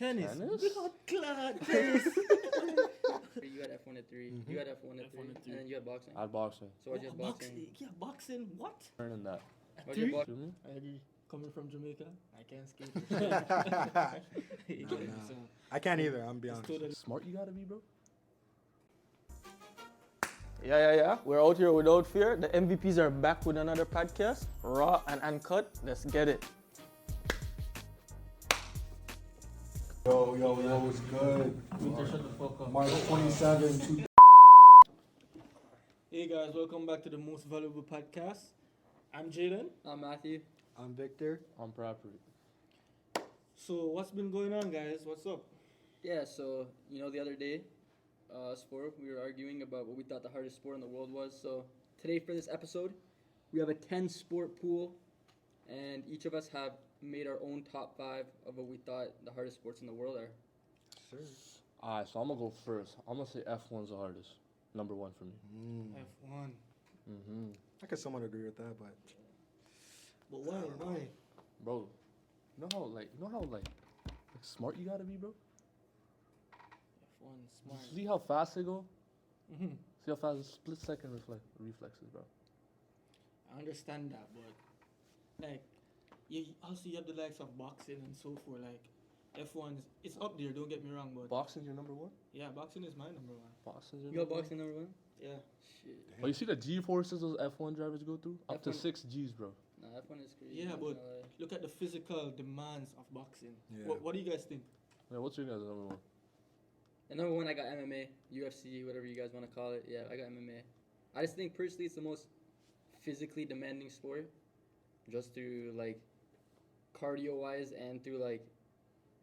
Tennis. Tennis? Blood clot. Tennis. You had F1 at 3. Mhm. You had F1 at F1 3. at 3. And then you had boxing. I had boxing. So why'd you have boxing? Yeah, boxing. What? Learning that. At Why'd you three? have Feel me? I agree. Coming from Jamaica, I can't skate. You No, get it? no. So I can't either. I'm be it's honest. totally Smart you gotta be, bro. Yeah. We're out here without fear. The MVPs are back with another podcast. Raw and uncut. Let's get it. Yo, what's good? Winter, shut the fuck up. March 27, Hey guys, welcome back to the Most Valuable Podcast. I'm Jaden. I'm Matthew. I'm Victor. On property. So what's been going on, guys? What's up? Yeah, so, the other day, sport, we were arguing about what we thought the hardest sport in the world was. So today for this episode, we have a 10-sport pool, and each of us have made our own top 5 of what we thought the hardest sports in the world are. Sir. Alright, so I'm gonna go first. I'm gonna say F1's the hardest. Number 1 for me. F1. Mm-hmm. I could somewhat agree with that, but But why? Bro, you know how smart you gotta be, bro? F1, smart. See how fast they go? Hmm. See how fast the split second reflexes, bro. I understand that, but like, you also you have the likes of boxing and so forth. Like, F1, it's up there. Don't get me wrong, but Boxing's your number 1? yeah, boxing is my number 1. Boxing's your You got number 1? boxing number 1? Yeah. Shit. Oh, you see the G-forces those F1 drivers go through? Up to F1 6 Gs, bro. Nah, F1 is crazy. Yeah, not but gonna lie. look at the physical demands of boxing. Yeah. What do you guys think? Yeah, what's your guys' number 1? And number 1, I got MMA, UFC, whatever you guys want to call it. Yeah, I got MMA. I just think personally it's the most physically demanding sport, just through like cardio-wise and through like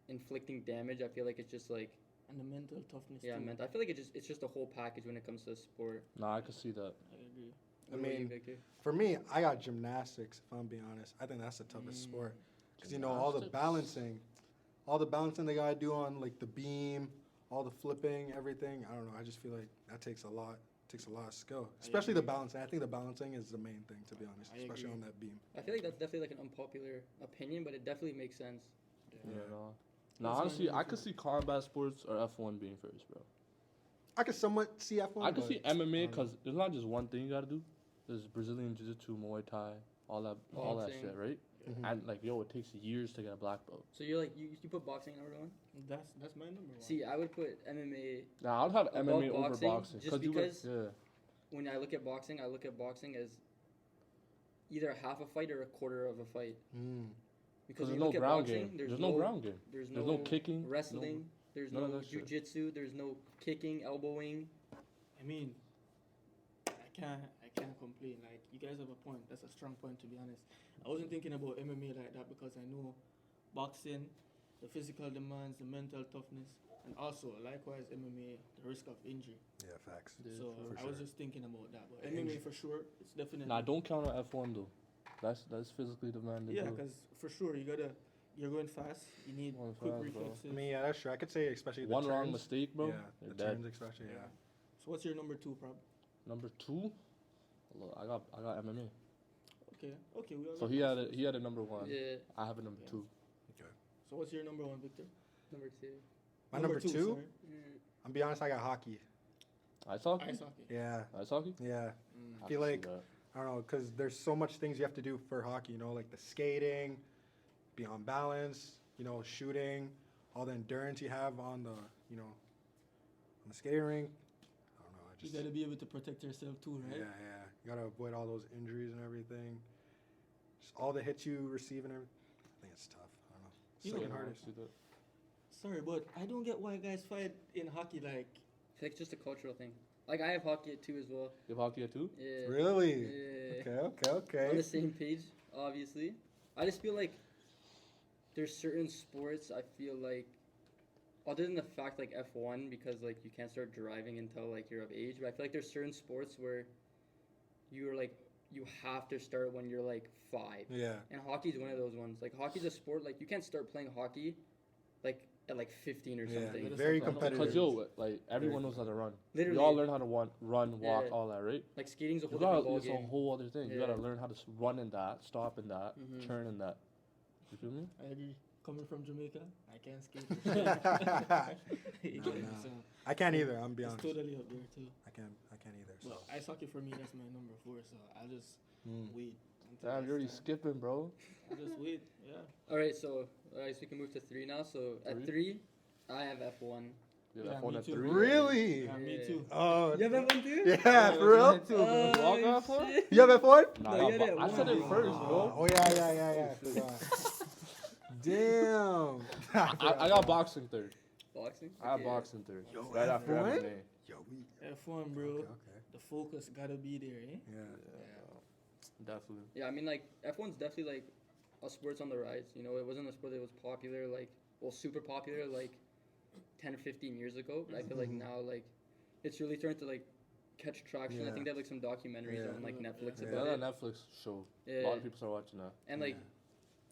inflicting damage. I feel like it's just like And the mental toughness. yeah, too. I feel like it's just a whole package when it comes to sport. Nah, I can see that. I agree. I What about you, mean, Victor? for me, I got gymnastics. If I'm being honest, I think that's the toughest sport because all the balancing they gotta do on like the beam, all the flipping, everything. I don't know. I just feel like that takes a lot. Takes a lot of skill, especially the agree. balancing. I think the balancing is the main thing, to be honest, I especially agree. on that beam. I feel like that's definitely like an unpopular opinion, but it definitely makes sense. Yeah, Yeah. no. What's Nah, your honestly, number I could 2? see combat sports or F1 being first, bro. I could somewhat see F1. I could see but MMA I don't because there's not just one thing you gotta do. There's Brazilian Jiu-Jitsu, Muay Thai, all that Boxing. shit, right? Mhm. And like, yo, it takes years to get a black belt. So you're like you put boxing number 1? That's my number 1. See, I would put MMA. Nah, I'd have Above MMA over boxing, boxing. just you because- yeah. When I look at boxing as either a half a fight or a quarter of a fight. Mm. Because There's when you no look at ground boxing, game. there's There's no ground game. There's There's no, no kicking, no- wrestling. There's none of no that shit. jujitsu. There's no kicking, elbowing. I mean, I can't complain. Like, you guys have a point. That's a strong point, to be honest. I wasn't thinking about MMA like that because I know boxing, the physical demands, the mental toughness, and also likewise MMA, the risk of injury. Yeah, facts. Yeah, So for I was sure. just thinking about that. But Injury. MMA for sure, it's definitely. Nah, don't count on F1 though. That's physically demanding. Yeah, too. because for sure you're going fast. You need Going quick fast, bro. reflexes. I mean, yeah, that's true. I could say especially the One turns. wrong mistake, bro. Yeah, you're the dead. turns especially. Yeah. So what's your number 2, prob? Number 2, look, I got MMA. Okay, we all So like he this. had a number 1. Yeah, I have a number Yeah. 2. So what's your number 1, Victor? number 2. My number 2. sorry. I'm be honest. I got hockey. Ice hockey. Ice hockey. Yeah, Ice hockey. yeah. Mm. I feel can see like- that. I don't know, because there's so much things you have to do for hockey, like the skating, be on balance, shooting, all the endurance you have on the, on the skating rink. I don't know, I You just, gotta be able to protect yourself too, right? yeah. You gotta avoid all those injuries and everything. Just all the hits you receive and everything. I think it's tough. I don't know. You Second know- hardest. See that. Sorry, but I don't get why guys fight in hockey. Like, I feel like it's just a cultural thing. Like, I have hockey at 2 as well. You have hockey at 2? Yeah. Really? Yeah. Okay. On the same page, obviously. I just feel like there's certain sports I feel like, other than the fact like F1, because like you can't start driving until like you're of age, but I feel like there's certain sports where you have to start when you're like 5. Yeah. And hockey's one of those ones. Like, hockey's a sport, like you can't start playing hockey like at like 15 or Yeah, something. very Because competitive. Because yo, like everyone knows how to run. Literally. We all learn how to run, walk, Yeah. all that, right? Like, skating's a You whole different gotta, it's a ballgame. whole other thing. You Yeah. gotta learn how to run in that, stop in that, Mhm. turn in that. You feel me? I agree. coming from Jamaica, I can't skate. For shit. You get me? Nah. So I can't either. I'm be it's honest. totally up there too. I can't either. So. But ice hockey for me, that's my number 4. So I'll just wait. until Damn, it's you're already time. skipping, bro. I'll just wait. Yeah. All right, so we can move to 3 now. So at 3, I have F1. You Yeah, have F1 me at too. 3. Really? Yeah, me Yeah. too. Oh. You have F1 too? Yeah, for real? Log off one? shit. You have F1? Nah, No, nah, you had but it I at said it one. first, bro. Oh yeah. I forgot. Damn. I got boxing third. Boxing? I have Okay. boxing third. Yo, Right after F1? MMA. Yo, we. F1, bro. Okay. The focus gotta be there, eh? Yeah. Definitely. Yeah, I mean, like, F1's definitely, like, a sport's on the rise. You know, it wasn't a sport that was popular, like, well, super popular, like, 10 or 15 years ago. But I feel like now, like, it's really starting to, like, catch traction. I Yeah. think they have, like, some documentaries Yeah. on, like, Netflix Yeah. about Yeah, it. Netflix show. Yeah. A lot of people start watching that. And, like,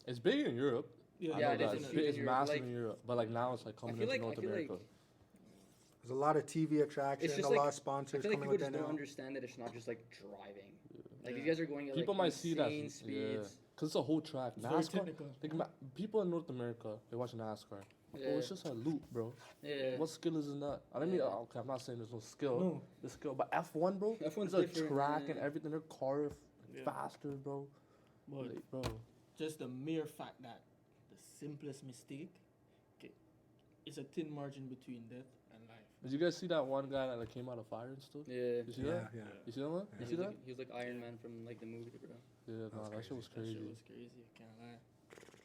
It's big in Europe. Yeah, I Yeah, know it that. is It's, huge big, in it's Europe, massive like- in Europe, but like now it's like coming feel into like- North I feel like America. There's a lot of TV attraction, just a like- lot of I sponsors feel like coming people with just it don't now. understand that it's not just, like, driving. Like, Yeah. these guys are going at, People like, might see that, insane yeah, speeds. because it's a whole track. It's very NASCAR, technical. people in North America, they watch NASCAR. Yeah. Oh, it's just a loop, bro. Yeah. What skill is in that? I mean, Yeah. okay, I'm not saying there's no skill. No. There's skill, but F1, bro, F1's there's a different, track yeah. and everything. Their car Yeah. faster, bro. But Like, bro. just the mere fact that the simplest mistake, okay, it's a thin margin between death and life. Did you guys see that one guy that like, came out of fire and stuff? Yeah. You see Yeah, that? yeah. You see that one? Yeah. You He see was, that? like, he was like Iron Man from, like, the movie, bro. Yeah, That's nah, that crazy. shit was That crazy. shit was crazy. I can't lie.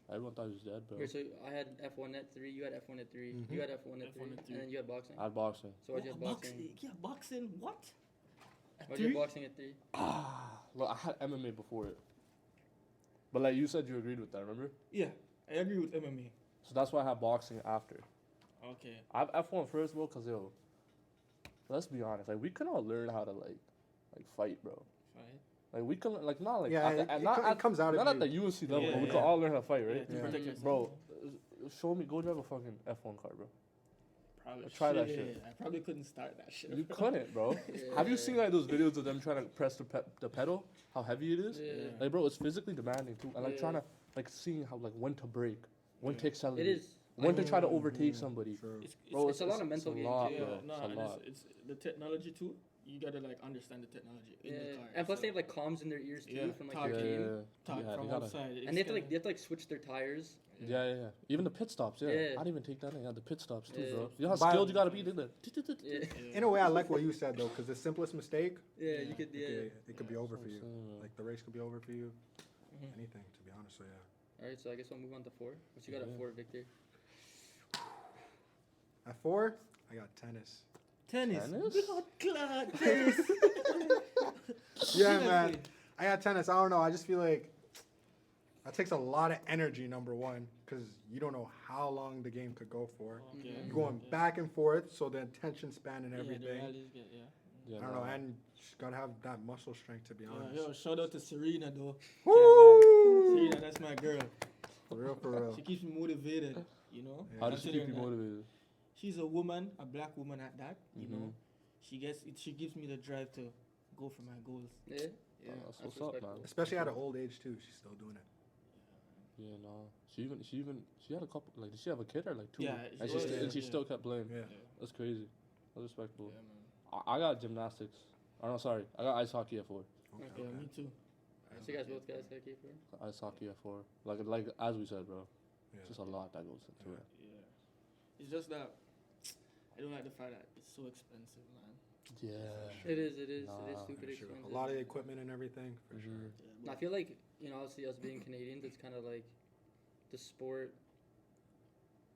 Everyone thought he was dead, bro. Okay, so I had F1 at 3, you had F1 at 3, Mhm. you had F1 at F1 3, at 3. and then you had boxing. I had boxing. So why'd you have boxing? Yeah, boxing. What? At Why'd you have 3? boxing at 3? Well, I had MMA before it. But like you said, you agreed with that, remember? Yeah, I agree with MMA. So that's why I had boxing after. Okay. I have F1 first, bro, because, yo, let's be honest. Like, we can all learn how to, like fight, bro. Fine. Like, we can, like, not, like, Yeah, at the, it and not, at, comes out not of at the you. UFC level, Yeah, but we yeah. can all learn how to fight, Yeah, right? to Yeah. protect yourself. Bro, show me, go drive a fucking F1 car, bro. Probably try that shit. I probably couldn't start that shit. You couldn't, bro. Have you seen, like, those videos of them trying to press the pedal? How heavy it is? Yeah. Like, bro, it's physically demanding, too. And, like, Yeah. trying to, like, seeing how, like, when to brake, when to Yeah. accelerate. It is. When to try to Mm, overtake somebody. True. Bro, It's a lot of mental a games, lot, Yeah, bro. no, It's a and lot. it's the technology too. You gotta like understand the technology in the Yeah. car. And plus so they have like comms in their ears too Yeah, from like talk, their Yeah, game. talk yeah, from you gotta- outside. And they have to like switch their tires. Yeah. Even the pit stops, yeah. Yeah. I didn't even take that in. Yeah, the pit stops too, Yeah. bro. You know how But- skilled you gotta be? They Yeah. In a way, I like what you said though, because the simplest mistake, Yeah, you could it could be over for you. saying. Like the race could be over for you. Mhm. Anything, to be honest. So yeah. Alright, so I guess I'll move on to 4. What you got Yeah. at 4, Victor? At 4, I got tennis. Tennis. Tennis? Blood clot tennis. Yeah, man. I got tennis. I don't know. I just feel like that takes a lot of energy. Number one, because you don't know how long the game could go for. Okay. Mhm. You're going back and forth, so the attention span and Yeah, the everything. rallies get- yeah. Yeah, I don't know, nah. and you just gotta have that muscle strength to be honest. Yo, shout out to Serena though. Woo! Serena, that's my girl. For real, for real. She keeps me motivated. You know. Yeah. How does she keep you Considering that motivated? She's a woman, a black woman at that. You Mhm. know. She gives me the drive to go for my goals. Yeah. Yeah. That's That's what's up, respectable. man. Especially at an old age too. She's still doing it. Yeah, no. She had a couple. Like, did she have a kid or like 2? Yeah, and she- she yeah. still kept playing. Yeah. That's crazy. That's respectable. Yeah, man. I got gymnastics. Oh no, sorry. I got ice hockey at 4. Okay, me too. So you guys both guys got K4? Ice hockey at 4. Like as we said, bro. Yeah. Just a lot that goes into it. Yeah. It's just that I don't like the fact that it's so expensive, man. Yeah. It is. It is Nah, stupid For sure. expensive. A lot of equipment and everything, for Mhm. sure. Yeah, And I feel like, you know, obviously us being Canadians, it's kind of like the sport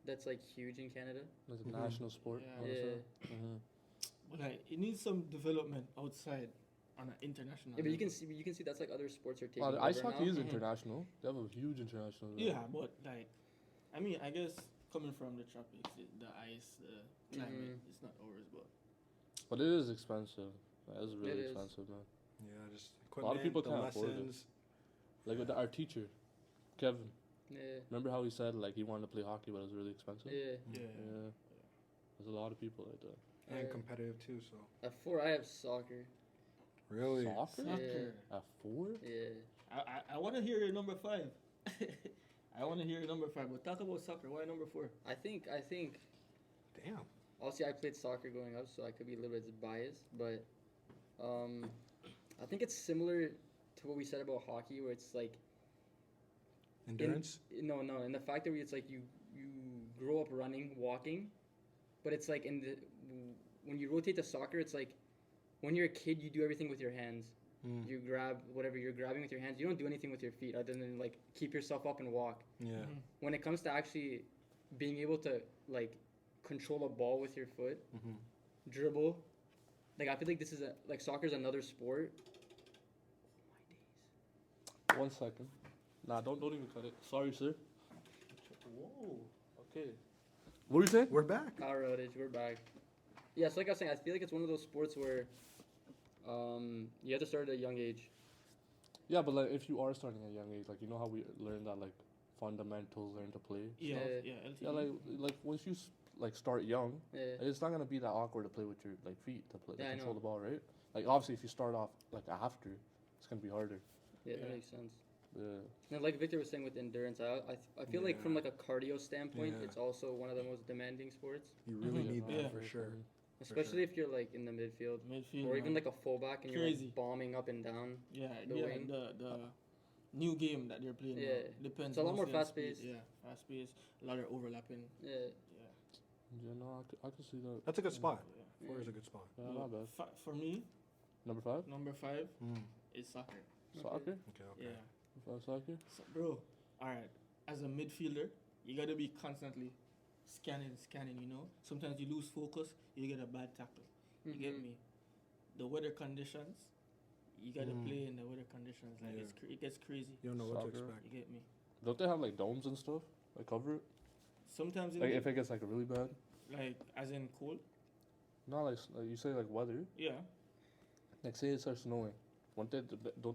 that's like huge in Canada. Like a Mhm. national sport. Yeah. I wanna Yeah. say. Mhm. But like, it needs some development outside on an international. Yeah, but you level. can see that's like other sports are taking Oh, the over ice hockey now. is Mhm. international. They have a huge international. level. Yeah, but like, I mean, I guess coming from the tropics, the ice, the climate, Mhm. it's not ours, but But it is expensive. That is really It is. expensive, man. Yeah, just A equipment, lot of people the can't afford it. lessons. Like with our teacher, Kevin. Yeah. Remember how he said like he wanted to play hockey, but it was really expensive. Yeah. yeah. Yeah. There's a lot of people like that. And Yeah. competitive too. So At 4, I have soccer. really, Soccer Soccer. at 4? Yeah. I want to hear your number 5. I want to hear number 5, but talk about soccer. Why number 4? I think Damn. obviously I played soccer growing up, so I could be a little bit biased, but I think it's similar to what we said about hockey, where it's like Endurance. no, and the fact that it's like you grow up running, walking, but it's like when you rotate to soccer, it's like when you're a kid, you do everything with your hands. Mm. You grab whatever you're grabbing with your hands. You don't do anything with your feet other than like keep yourself up and walk. Yeah. When it comes to actually being able to like control a ball with your foot, Mm-hmm. dribble, like I feel like this is like soccer's another sport. 1 second. Nah, don't even cut it. Sorry, sir. Whoa. Okay. What are you saying? We're back. Power outage, we're back. Yeah, so like I was saying, I feel like it's one of those sports where you have to start at a young age. Yeah, but like if you are starting at a young age, like you know how we learn that like fundamentals learn to play. Yeah, Yeah. LTE. Yeah, like once you like start young, Yeah. it's not gonna be that awkward to play with your like feet to play Yeah, I control know. the ball, right? Like obviously if you start off like after, it's gonna be harder. Yeah, that Yeah. makes sense. Yeah. And like Victor was saying with endurance, I feel like from Yeah. like a cardio standpoint, Yeah. it's also one of the most demanding sports. You really Mhm. need that Yeah. for sure. Especially if you're like in the midfield. Midfield. Or even man. like a fullback and you're Crazy. like bombing up and down. Yeah, the yeah. wing. The new game that they're playing. Yeah. Now. Depends. It's a lot more mostly on speed. fast-paced. Yeah, fast paced. A lot of overlapping. Yeah. Yeah. Yeah, no, I could see that. That's a good spot. Yeah. 4 is a good spot. Yeah, not bad. For me, Number 5? number 5 Mm. is soccer. Soccer? Okay. Okay. Yeah. Number 5 soccer? So, bro, all right. As a midfielder, you gotta be constantly scanning. You know, sometimes you lose focus, you get a bad tackle. You get Mhm. me? The weather conditions, you gotta Mm. play in the weather conditions. Like Yeah. it gets crazy. You don't know what to Soccer. expect. You get me? Don't they have like domes and stuff? Like cover it? Sometimes in Like the, if it gets like really bad? like as in cold. No, like you say like weather. Yeah. Like say it starts snowing. Don't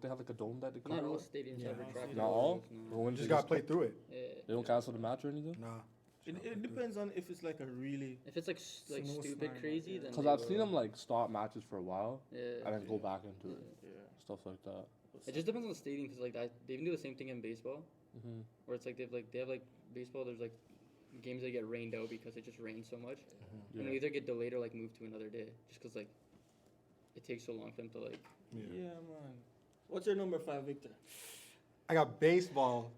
they have like a dome that they cover? Not all it? stadiums Yeah. have Not retractable Not all? walls, no. Or when You they just gotta play through it. Yeah. They don't cancel the match or anything? Nah. It depends on if it's like a really. If it's like like Snow stupid snarl, crazy, yeah. then Because they I've will. seen them like stop matches for a while Yeah. and then go Yeah. back into it. Yeah. Stuff like that. It just depends on the stadium because like they even do the same thing in baseball, Mm-hmm. where it's like they have like baseball. There's like games that get rained out because it just rains so much, and they Yeah. either get delayed or like moved to another day, just because like it takes so long for them to like. Yeah. Yeah, man. What's your number 5, Victor? I got baseball.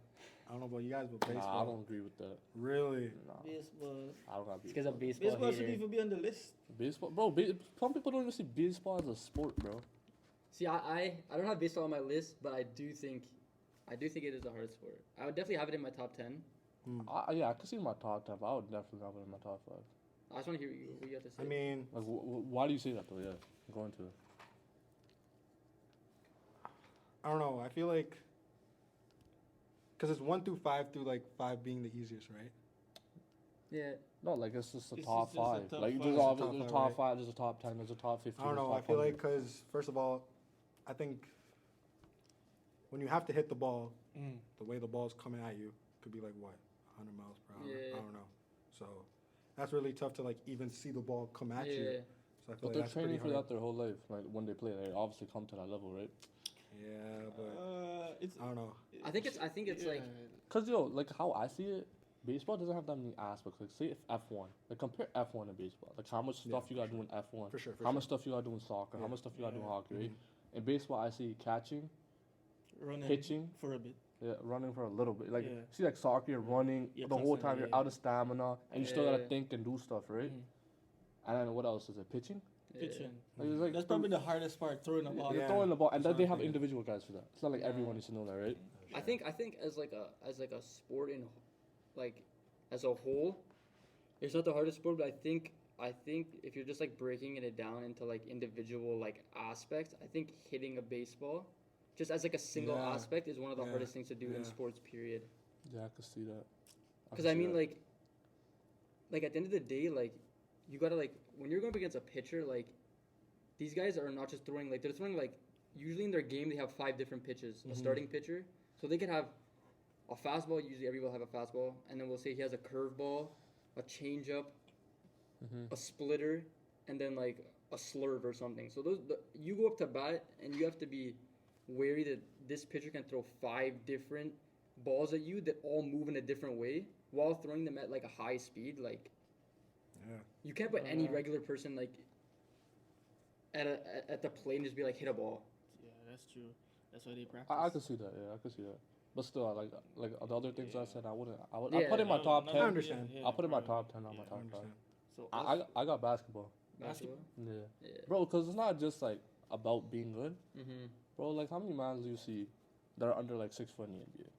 I don't know about you guys, but baseball. Nah, I don't agree with that. Really? Nah, Baseball. I don't got It's because of baseball. baseball. Baseball should hater. even be on the list. Baseball, bro. Some people don't even see baseball as a sport, bro. See, I don't have baseball on my list, but I do think it is the hardest sport. I would definitely have it in my top 10. Yeah, I could see it in my top 10, but I would definitely have it in my top 5. I just want to hear what you have to say. I mean, Like, why do you say that though? Yeah, I'm going to. I don't know. I feel like because it's 1 through 5 through like 5 being the easiest, right? yeah, No, like it's just a It's top just a 5. top Like five. there's It's a all top there's five, top right? 5, there's a top 10, there's a top 15. I don't there's know. I top feel like 100. because first of all, I think when you have to hit the ball, Mm. the way the ball's coming at you could be like what 100 miles per hour. Yeah. I don't know. So that's really tough to like even see the ball come at you. yeah. So I feel But like they're that's pretty training for hard. that their whole life. Like when they play, they obviously come to that level, right? Yeah, but It's. I don't know. I think it's like Cause like how I see it, baseball doesn't have that many aspects. Like say if F1, like compare F1 and baseball. Like how much Yeah, stuff you for gotta do in F1, For sure. For how sure. much stuff you gotta do in soccer, how Yeah. much stuff you gotta do in Yeah. hockey, right? Mhm. In baseball, I see catching, running pitching, for a bit. yeah, running for a little bit. Like Yeah. see, like soccer, you're running Yeah, the whole time. constantly, You're yeah. out of stamina, and you still gotta Yeah. think and do stuff, right? Mhm. And then what else is it? Pitching. Pitching. Like, it's like That's probably the hardest part, throwing a ball. They're Yeah. throwing the ball, and That's then what they I'm have thinking. individual guys for that. It's not like Yeah. everyone needs to know that, right? I think as like a sport in like as a whole, it's not the hardest sport, but I think if you're just like breaking it down into like individual like aspects, I think hitting a baseball just as like a single Yeah. aspect is one of the Yeah. hardest things to do in Yeah. sports, period. Yeah, I could see that. Because I mean like at the end of the day, like you gotta like when you're going up against a pitcher, like these guys are not just throwing like they're throwing like usually in their game they have 5 different pitches. A Mhm. starting pitcher, so they could have a fastball. Usually everyone will have a fastball, and then we'll say he has a curveball, a changeup, a splitter, and then like a slurve or something. So you go up to bat and you have to be wary that this pitcher can throw 5 different balls at you that all move in a different way while throwing them at like a high speed. Like Yeah. you can't put any regular person like at the plate and just be like hit a ball. Yeah, that's true. That's why they practice. I can see that. Yeah, I can see that. But still, like the other things I Yeah. said, I wouldn't. I Yeah. put in my top I 10. understand. I'll put in my right. top 10 on my Yeah. top I 5. understand. So I got basketball. Basketball. Yeah. Yeah. Bro, because it's not just like about being good. Mm-hmm. Bro, like how many mans do you see that are under like 6 foot in the NBA?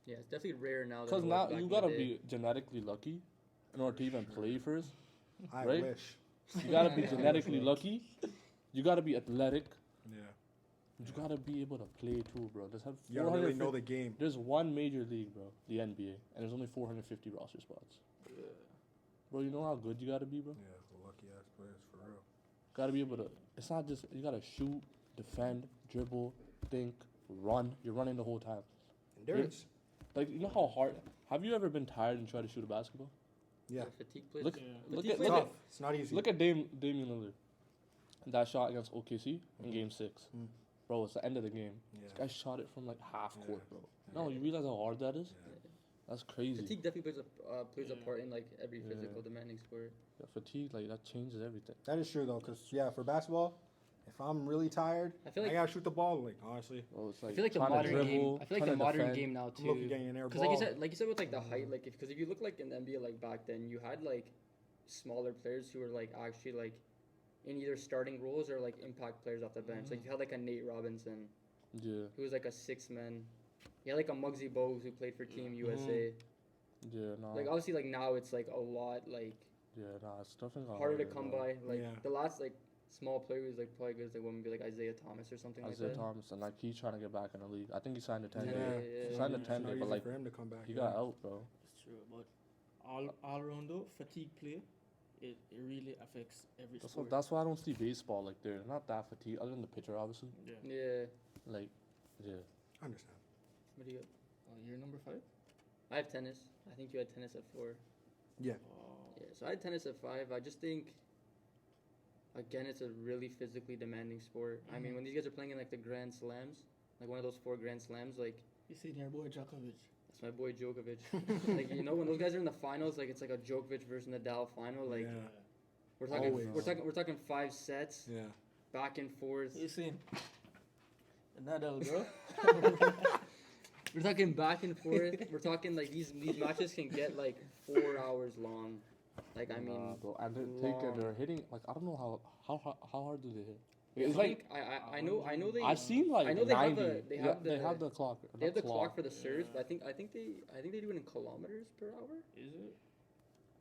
Yeah, it's definitely rare now. Because than it was now back you in the gotta day. be genetically lucky in order to even play first. I Right? wish. You gotta be Yeah. genetically lucky. You gotta be athletic. Yeah. You gotta be able to play too, bro. There's You gotta really know 450 the game. There's one major league, bro, the NBA, and there's only 450 roster spots. Yeah. Bro, you know how good you gotta be, bro. Yeah, the lucky ass players for real. Gotta be able to. It's not just you gotta shoot, defend, dribble, think, run. You're running the whole time. Endurance. Like you know how hard. Have you ever been tired and tried to shoot a basketball? Yeah. Fatigue plays. Look, Yeah. look Fatigue at plays look it. at Tough. It's not easy. look at Damian Lillard. That shot against OKC in Game 6. Mm. Bro, it's the end of the game. Yeah. This guy shot it from like half Yeah. court, bro. No, you realize how hard that is? Yeah. That's crazy. Fatigue definitely plays a Yeah. part in like every Yeah. physical demanding sport. Yeah, fatigue, like that changes everything. That is true though, cause yeah, for basketball, if I'm really tired, I feel I like gotta shoot the ball. Like honestly, Bro, it's I like feel like the trying to modern game. dribble, I feel like trying the to modern defend. game now I'm looking too. getting an air Because ball. like you said with like the height, like because if you look like in the NBA like back then, you had like smaller players who were like actually like in either starting roles or like impact players off the bench. Like you had like a Nate Robinson Yeah, who was like a 6 man. You had like a Muggsy Bogues who played for Team USA. yeah, no, Like obviously like now it's like a lot like yeah, nah, it's definitely not harder to hard, come bro. by. Like Yeah. the last like small player who's like probably good is like one would be like Isaiah Thomas or something Isaiah like that. Thomas, and like he's trying to get back in the league. I think he signed a 10 Yeah, day. yeah, He signed a yeah. 10 It's not day, easy but like for him to come back. he yeah. got out, bro. It's true, but all around though, fatigue play, it really affects every sport. That's why I don't see baseball like they're not that fatigued, other than the pitcher, obviously. Yeah. Yeah. Like, yeah. I understand. What do you got? You're number 5. I have tennis. I think you had tennis at 4. Yeah. Oh. Yeah, so I had tennis at 5. I just think, again, it's a really physically demanding sport. I mean, when these guys are playing in like the Grand Slams, like one of those 4 Grand Slams, like You seen your boy Djokovic. that's my boy Djokovic. Like you know, when those guys are in the finals, like it's like a Djokovic versus Nadal final. Like Yeah. we're talking 5 sets, Yeah. back and forth. You seen Nadal, bro? We're talking back and forth. We're talking like these matches can get like 4 hours long. Like I mean, Nah, bro, and long. they're hitting like I don't know how hard do they hit? I It's like think I know they. I've seen like I know they have 90. a- they have they the- have the clock. They have not the clock for the serves, Yeah. but I think they do it in kilometers per hour. Is it?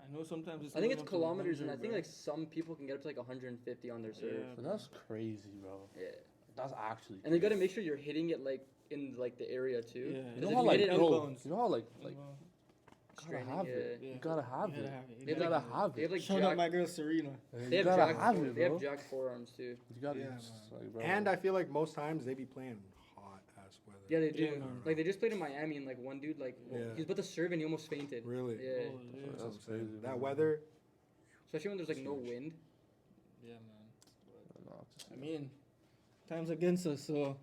I know sometimes it's. I think going it's up to kilometers, and I 100, think bro. like some people can get up to like 150 on their serve. Yeah. But that's crazy, bro. Yeah, That's actually. and they got to make sure you're hitting it like in like the area too. Yeah. You 'Cause know if how you like hit it out bro, bounds. you know how like Well, gotta straining, have yeah. it. yeah. You gotta have You it. gotta have it. They have, You like, gotta have They have it. like Shout out jack, my girl Serena. You they have gotta jack, have fore- it, they have bro. jack forearms too. You gotta, Yeah, like, bro. And I feel like most times they be playing hot ass weather. Yeah, they do. Yeah. Like they just played in Miami, and like one dude like Yeah. he was about to serve and he almost fainted. Really? Yeah, Oh, That's yeah. what I'm That's saying. crazy, That man. weather. especially when there's like no Huge. wind. Yeah, man. No, just- I mean, time's against us, so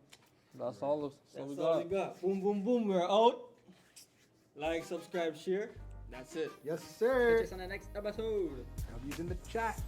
that's all. that's we all got. we got. Boom, boom, boom. We're out. Like, subscribe, share. That's it. Yes, Catch sir. us on the next episode. W's in the chat.